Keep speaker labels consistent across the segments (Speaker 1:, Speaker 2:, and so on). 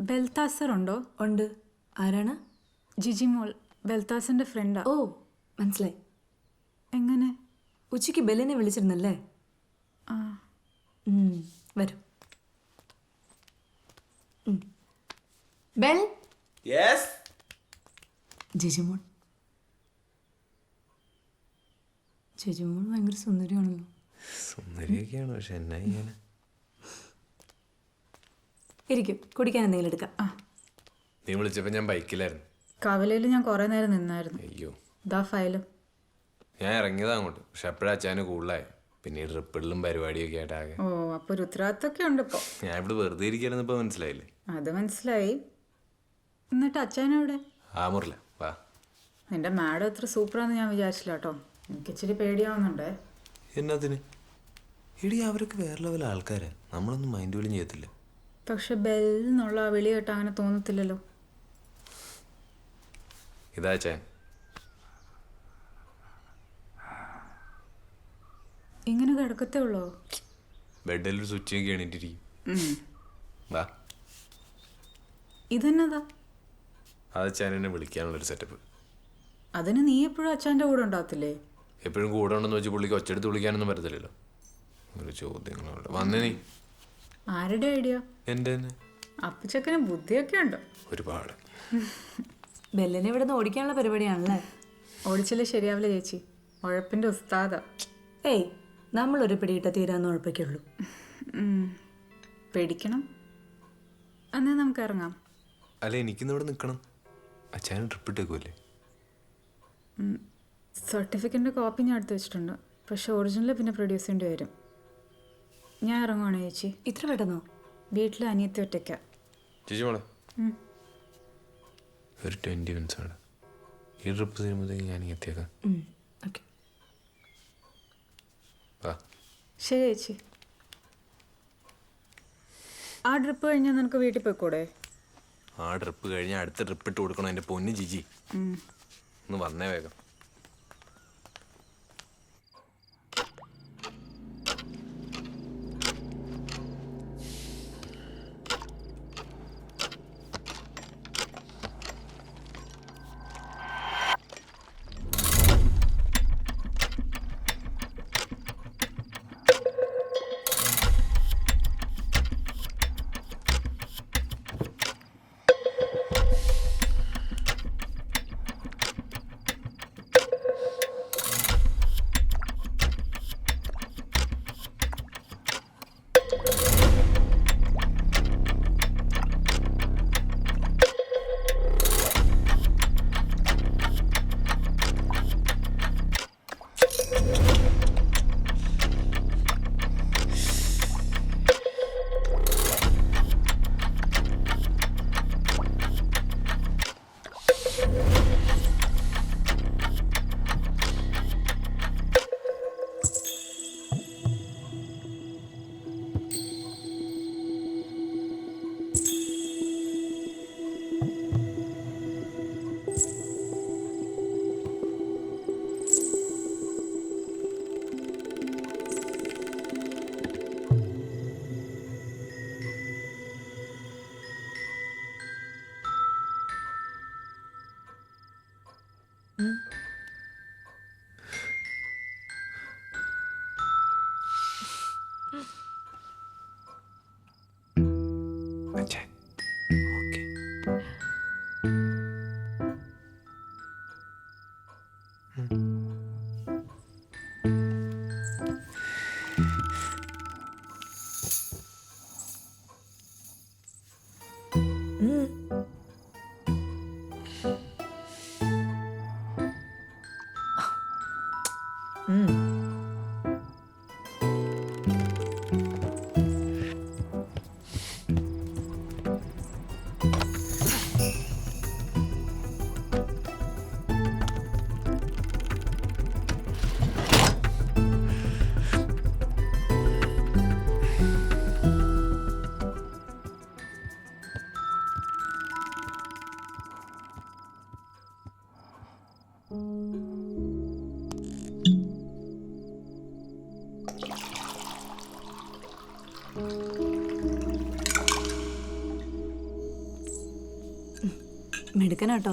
Speaker 1: Balthazar ഉണ്ടോ?
Speaker 2: ഉണ്ട്. ആരാണ്?
Speaker 1: ജിജി മോൾ, ബെൽത്താസറിന്റെ ഫ്രണ്ടാ.
Speaker 2: ഓ, മനസ്സിലായി.
Speaker 1: എങ്ങനെ?
Speaker 2: ഉച്ചയ്ക്ക് ബെല്ലിനെ വിളിച്ചിരുന്നല്ലേ?
Speaker 1: ആ.
Speaker 2: വരും. ബെൽ.
Speaker 3: യെസ്.
Speaker 2: ജിജിമോൾ. ജിജിമോൾ ഭയങ്കര സുന്ദരിയാണല്ലോ.
Speaker 3: സുന്ദരിയൊക്കെയാണ്, പക്ഷെ എന്നാ ചെയ്യാനാ?
Speaker 2: ഇരിക്കും, കുടിക്കാൻ എന്തെങ്കിലും എടുക്കാം.
Speaker 1: ആ,
Speaker 3: നീ വിളിച്ചപ്പോ ഞാൻ ബൈക്കിലായിരുന്നു.
Speaker 1: കവലയിൽ ഞാൻ കുറേ നേരം നിന്നായിരുന്നു.
Speaker 3: അയ്യോ,
Speaker 1: ഇതാ ഫയലും.
Speaker 3: ഞാൻ ഇറങ്ങിയതാ അങ്ങോട്ട്, പക്ഷെ അപ്പോഴാ അച്ഛന് കൂടുതലായി. പിന്നെ ഈ ട്രിപ്പിളിലും പരിപാടിയൊക്കെ ആയിട്ട് ആകെ.
Speaker 1: ഓ, അപ്പൊ ഒരു ഉത്തരവാദിത്തമൊക്കെ ഉണ്ട് ഇപ്പൊ.
Speaker 3: ഞാൻ ഇവിടെ വെറുതെ ഇരിക്കാനെന്ന് ഇപ്പൊ മനസ്സിലായില്ലേ?
Speaker 1: അത് മനസ്സിലായി. എന്നിട്ട് അച്ഛനെവിടെ?
Speaker 3: ആ മുറില വാ.
Speaker 1: നിന്റെ മാഡം എത്ര സൂപ്പറാന്ന് ഞാൻ വിചാരിച്ചില്ല കേട്ടോ. എനിക്ക് ഇച്ചിരി പേടിയാവുന്നുണ്ടേ.
Speaker 3: എന്നതിന്? എടി, അവരൊക്കെ വേറെ ലെവൽ ആൾക്കാരാ, നമ്മളൊന്നും മൈൻഡ് പോലും ചെയ്യത്തില്ല.
Speaker 1: പക്ഷെ ബെൽ എന്നുള്ള ആ വിളി കേട്ട അങ്ങനെ തോന്നത്തില്ലല്ലോ.
Speaker 3: ഇതാ ചാൻ.
Speaker 1: ഇങ്ങനെ കിടക്കത്തേ ഉള്ളോ?
Speaker 3: ബെഡിലൊരു സ്വിച്ച് ഒക്കെ എണീറ്റിരിക്കും. വാ.
Speaker 1: ഇതെന്നതാ?
Speaker 3: അത് അച്ഛൻ എന്നെ വിളിക്കാനുള്ളൊരു സെറ്റപ്പ്.
Speaker 1: അതിന് നീ എപ്പോഴും അച്ഛൻ്റെ കൂടെ ഉണ്ടാകത്തില്ലേ?
Speaker 3: എപ്പോഴും കൂടെ ഉണ്ടെന്ന് വെച്ച് പുള്ളിക്ക് ഒച്ചെടുത്ത് വിളിക്കാനൊന്നും പറ്റത്തില്ലല്ലോ. ഒരു ചോദ്യങ്ങളോട് വന്നേ. നീ
Speaker 1: ആരുടെ ഐഡിയ?
Speaker 3: എൻ്റെ തന്നെ.
Speaker 1: അപ്പച്ചക്കന് ബുദ്ധിയൊക്കെ ഉണ്ടോ?
Speaker 3: ഒരുപാട്.
Speaker 2: ബെല്ലിനെ ഇവിടെ നിന്ന് ഓടിക്കാനുള്ള പരിപാടിയാണല്ലേ?
Speaker 1: ഓടിച്ചില്ലേ ശരിയാവില്ല ചേച്ചി. ഉഴപ്പിൻ്റെ ഉസ്താദാ.
Speaker 2: ഏയ്, നമ്മളൊരു പിടിയിട്ട തീരാന്ന് ഉഴപ്പിക്കുള്ളൂ.
Speaker 1: പേടിക്കണം. എന്നാ നമുക്ക് ഇറങ്ങാം.
Speaker 3: അല്ല, എനിക്കിന്ന് ഇവിടെ നിൽക്കണം. അച്ഛനും ട്രിപ്പ് ഇട്ടേക്കുമല്ലേ?
Speaker 1: സർട്ടിഫിക്കറ്റിൻ്റെ കോപ്പി ഞാൻ എടുത്ത് വെച്ചിട്ടുണ്ട്. പക്ഷെ ഒറിജിനൽ പിന്നെ പ്രൊഡ്യൂസ് ചെയ്യേണ്ടി വരും. ഞാൻ ഇറങ്ങുവാണ് ചേച്ചി.
Speaker 2: ഇത്ര പെട്ടെന്നോ?
Speaker 1: വീട്ടിൽ അനിയത്തി ഒറ്റയ്ക്ക.
Speaker 3: ചേച്ചി മോളെ, ഒരു 20 മിനിറ്റ്സ് ആണ്. ഈ ട്രിപ്പ് തീരുമ്പോഴത്തേക്ക് ഞാൻ എത്തിയേക്കാം.
Speaker 2: ഓക്കെ.
Speaker 3: വാ.
Speaker 1: ശരി ചേച്ചി. ആ ട്രിപ്പ് കഴിഞ്ഞാൽ നിനക്ക് വീട്ടിൽ പോയിക്കൂടെ?
Speaker 3: ആ ട്രിപ്പ് കഴിഞ്ഞ് അടുത്ത ട്രിപ്പ് ഇട്ട് കൊടുക്കണം. എൻ്റെ പൊന്ന് ജിജി, ഒന്ന് വന്നേ വേഗം. അച്ഛൻ ഓക്കെ.
Speaker 2: മിടുക്കനാട്ടോ.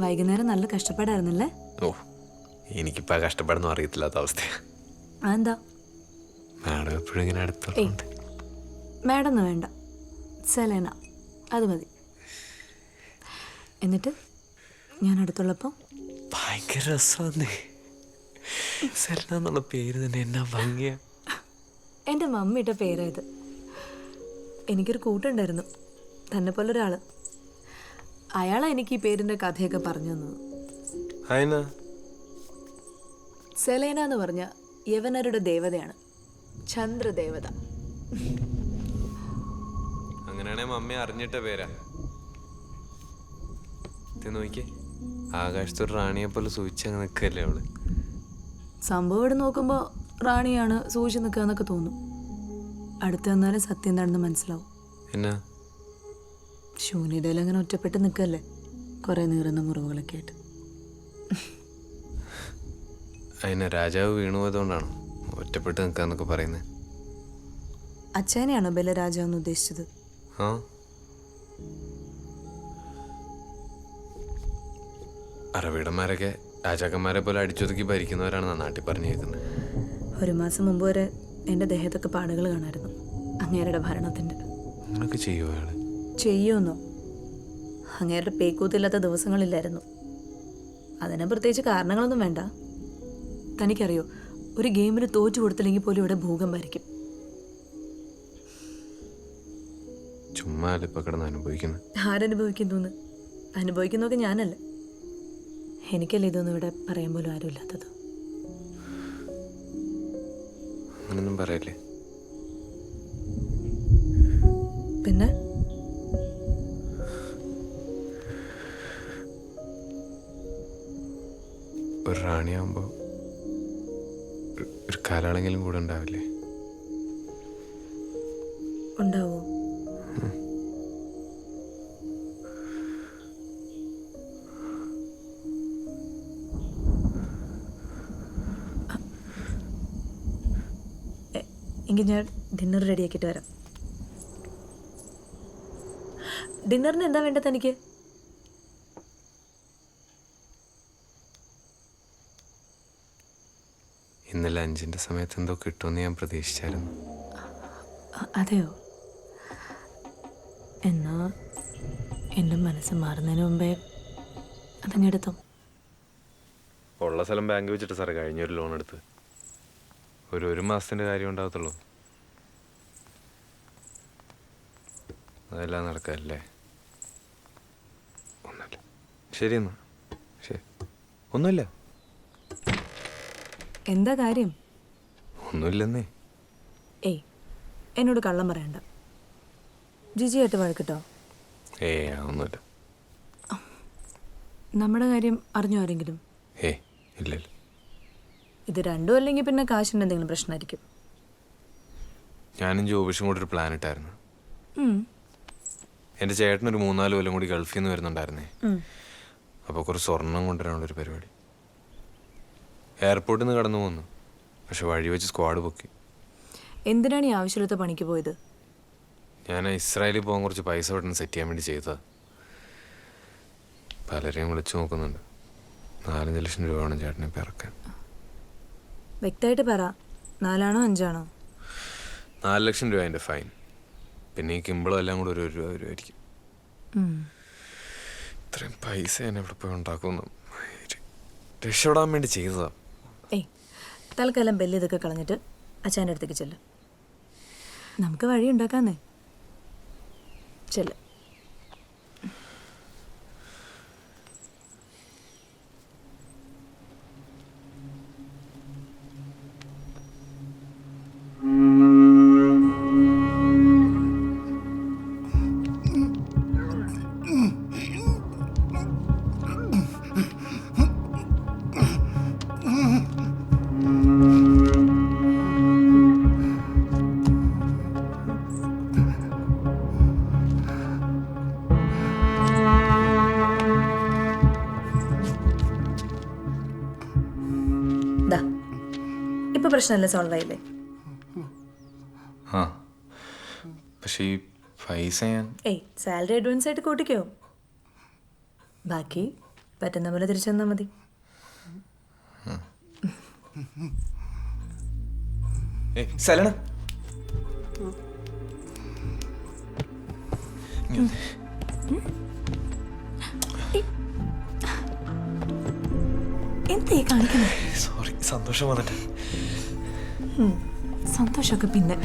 Speaker 2: വൈകുന്നേരം നല്ല കഷ്ടപ്പാടായിരുന്നല്ലേ?
Speaker 3: ഓ, എനിക്കിപ്പോൾ ആ കഷ്ടപ്പാടൊന്നും അറിയത്തില്ലാത്ത അവസ്ഥയാണ്.
Speaker 2: അതെന്താ?
Speaker 3: മാഡം എപ്പോഴും ഇങ്ങനെ അടുത്തുണ്ട്.
Speaker 2: മാഡം ഒന്നും വേണ്ട, സെലേന അത് മതി. എന്നിട്ട് ഞാൻ അടുത്തുള്ളപ്പോൾ
Speaker 3: ഭയങ്കര രസമാന്നേ. സെലന എന്നുള്ള പേര് തന്നെ എന്നാ ഭംഗിയാ.
Speaker 2: എൻ്റെ മമ്മി ഇട്ട പേരായത്. എനിക്കൊരു കൂട്ടുണ്ടായിരുന്നു, തന്നെ പോലെ ഒരാൾ. അയാളാ എനിക്ക് ഈ പേരിൻ്റെ കഥയൊക്കെ പറഞ്ഞു തന്നത്. സെലേന എന്ന് പറഞ്ഞ യവനരുടെ ദേവതയാണ്, ചന്ദ്രദേവത.
Speaker 3: അങ്ങനെയാണെ മമ്മി അറിഞ്ഞിട്ട പേരാ. നോക്കിയേ, ആകാശത്തൊരു റാണിയെ പോലെ സൂചിച്ചങ്ങ് നിൽക്കല്ലേ അവള്.
Speaker 2: സംഭവം ഇവിടെ നോക്കുമ്പോൾ റാണിയാണ് സൂചിച്ച് നിൽക്കുക എന്നൊക്കെ തോന്നും. അടുത്ത് വന്നാലും സത്യം എന്താണെന്ന് മനസ്സിലാവും.
Speaker 3: എന്നാ
Speaker 2: ശൂന്യതയിൽ അങ്ങനെ ഒറ്റപ്പെട്ട് നിൽക്കല്ലേ, കുറേ നീറുന്ന മുറിവുകളൊക്കെ ആയിട്ട്.
Speaker 3: അതിനെ രാജാവ് വീണുപോയതുകൊണ്ടാണോ ഒറ്റപ്പെട്ട് നിൽക്കാന്നൊക്കെ പറയുന്നത്?
Speaker 2: അച്ഛനെയാണോ ബലരാജ എന്ന് ഉദ്ദേശിച്ചത്?
Speaker 3: ആ, അറബിടന്മാരൊക്കെ രാജാക്കന്മാരെ പോലെ അടിച്ചൊതുക്കി ഭരിക്കുന്നവരാണ് നാട്ടിൽ പറഞ്ഞു കേൾക്കുന്നത്.
Speaker 2: 1 മാസം മുമ്പ് വരെ എൻ്റെ ദേഹത്തൊക്കെ പാടുകൾ കാണായിരുന്നു അങ്ങേരുടെ ഭരണത്തിൻ്റെ.
Speaker 3: അങ്ങനൊക്കെ ചെയ്യുമോ അയാൾ?
Speaker 2: ചെയ്യുമെന്നോ? അങ്ങേരുടെ പേക്കൂത്തില്ലാത്ത ദിവസങ്ങളില്ലായിരുന്നു. അതിന് പ്രത്യേകിച്ച് കാരണങ്ങളൊന്നും വേണ്ട. തനിക്കറിയോ, ഒരു ഗെയിമിൽ തോറ്റു കൊടുത്തില്ലെങ്കിൽ പോലും ഇവിടെ ഭൂകമ്പായിരിക്കും.
Speaker 3: ചുമ്മാ ഇപ്പൊ കിടന്ന് അനുഭവിക്കുന്നത്.
Speaker 2: ആരനുഭവിക്കുന്നു? അനുഭവിക്കുന്നതൊക്കെ ഞാനല്ലേ. എനിക്കല്ലേ ഇതൊന്നും ഇവിടെ പറയാൻ പോലും ആരുമില്ലാത്തത്.
Speaker 3: അങ്ങനൊന്നും പറയല്ലേ.
Speaker 2: പിന്നെ
Speaker 3: ഒരു റാണിയാകുമ്പോൾ ഒരു കാലാളെങ്കിലും കൂടെ ഉണ്ടാവില്ലേ?
Speaker 2: ഉണ്ടാവോ? എങ്കിൽ ഞാൻ ഡിന്നർ റെഡിയാക്കിയിട്ട് വരാം. ഡിന്നറിന് എന്താ വേണ്ടത് തനിക്ക്?
Speaker 3: ഇന്നലെ 5-ന്റെ സമയത്ത് എന്തോ കിട്ടുമെന്ന് ഞാൻ പ്രതീക്ഷിച്ചായിരുന്നു.
Speaker 2: അതെയോ? എന്നാ എൻ്റെ മനസ്സ് മാറുന്നതിന് മുമ്പേ അതങ്ങെടുത്തോ.
Speaker 3: ഉള്ള സ്ഥലം ബാങ്ക് വെച്ചിട്ട് സാറേ കഴിഞ്ഞൊരു ലോൺ എടുത്ത്. ഒരു മാസത്തിൻ്റെ കാര്യം ഉണ്ടാകത്തുള്ളൂ. അതെല്ലാം നടക്കാല്ലേ? ഒന്നുമില്ല. ശരി എന്നാ. ശരി. ഒന്നുമില്ല.
Speaker 2: എന്താ കാര്യം?
Speaker 3: ഒന്നുമില്ലെന്നേ.
Speaker 2: ഏയ്, എന്നോട് കള്ളം പറയണ്ട. ജിജിയായിട്ട് വഴക്കിട്ടോ?
Speaker 3: ഒന്നുമില്ല.
Speaker 2: നമ്മുടെ കാര്യം അറിഞ്ഞോ ആരെങ്കിലും?
Speaker 3: ഇല്ല.
Speaker 2: ഇത് രണ്ടും അല്ലെങ്കിൽ പിന്നെ കാശിൻ്റെ എന്തെങ്കിലും പ്രശ്നമായിരിക്കും.
Speaker 3: ഞാനും ജോബിഷും കൂടി ഒരു പ്ലാൻ ഇട്ടായിരുന്നു. എൻ്റെ ചേട്ടനൊരു 3-4 കൊല്ലം കൂടി ഗൾഫിൽ നിന്ന് വരുന്നുണ്ടായിരുന്നേ. അപ്പോൾ കുറച്ച് സ്വർണം കൊണ്ടുവരാനുള്ളൊരു പരിപാടി. എയർപോർട്ടിൽ നിന്ന് കടന്നു പോന്നു. പക്ഷെ വഴി വെച്ച് സ്ക്വാഡ് പൊക്കി.
Speaker 2: എന്തിനാണ് ഈ ആവശ്യമില്ലാത്ത പണിക്ക് പോയത്?
Speaker 3: ഞാൻ ഇസ്രായേലിൽ പോകാൻ കുറച്ച് പൈസ പെട്ടെന്ന് സെറ്റ് ചെയ്യാൻ വേണ്ടി ചെയ്തതാ. പലരെയും വിളിച്ചു നോക്കുന്നുണ്ട്. 4-5 ലക്ഷം രൂപ വേണം ചേട്ടനെ ഇപ്പം ഇറക്കാൻ.
Speaker 2: വ്യക്തമായിട്ട് പറ, 4 ആണോ 5 ആണോ?
Speaker 3: 4 ലക്ഷം രൂപ എൻ്റെ ഫൈൻ. പിന്നെ ഈ കിമ്പിളും എല്ലാം കൂടെ ഒരു 1 രൂപ വരുമായിരിക്കും. ഇത്രയും പൈസ ഞാൻ എവിടെ പോയി ഉണ്ടാക്കുന്നു. രക്ഷപ്പെടാൻ വേണ്ടി ചെയ്തതാ.
Speaker 2: ഏയ്, തൽക്കാലം ബെല്ല് ഇതൊക്കെ കളഞ്ഞിട്ട് അച്ഛൻ്റെ അടുത്തേക്ക് ചെല്ല്. നമുക്ക് വഴി ഉണ്ടാക്കാന്നേ. ചെല്ല്. ഇപ്പൊ പ്രശ്നമല്ലേ, സോൾവ് ആയില്ലേ?
Speaker 3: പക്ഷേ ഈ പൈസ ഞാൻ
Speaker 2: ഏയ്, സാലറി അഡ്വാൻസ് ആയിട്ട് കൂട്ടിക്കോ. ബാക്കി പറ്റുന്ന പോലെ തിരിച്ചു തന്നാൽ മതി.
Speaker 4: സലണ
Speaker 2: എന്തേ കാണിക്കുന്നത്?
Speaker 4: സോറി, സന്തോഷം വന്നിട്ട്.
Speaker 2: സന്തോഷമൊക്കെ പിന്നെ.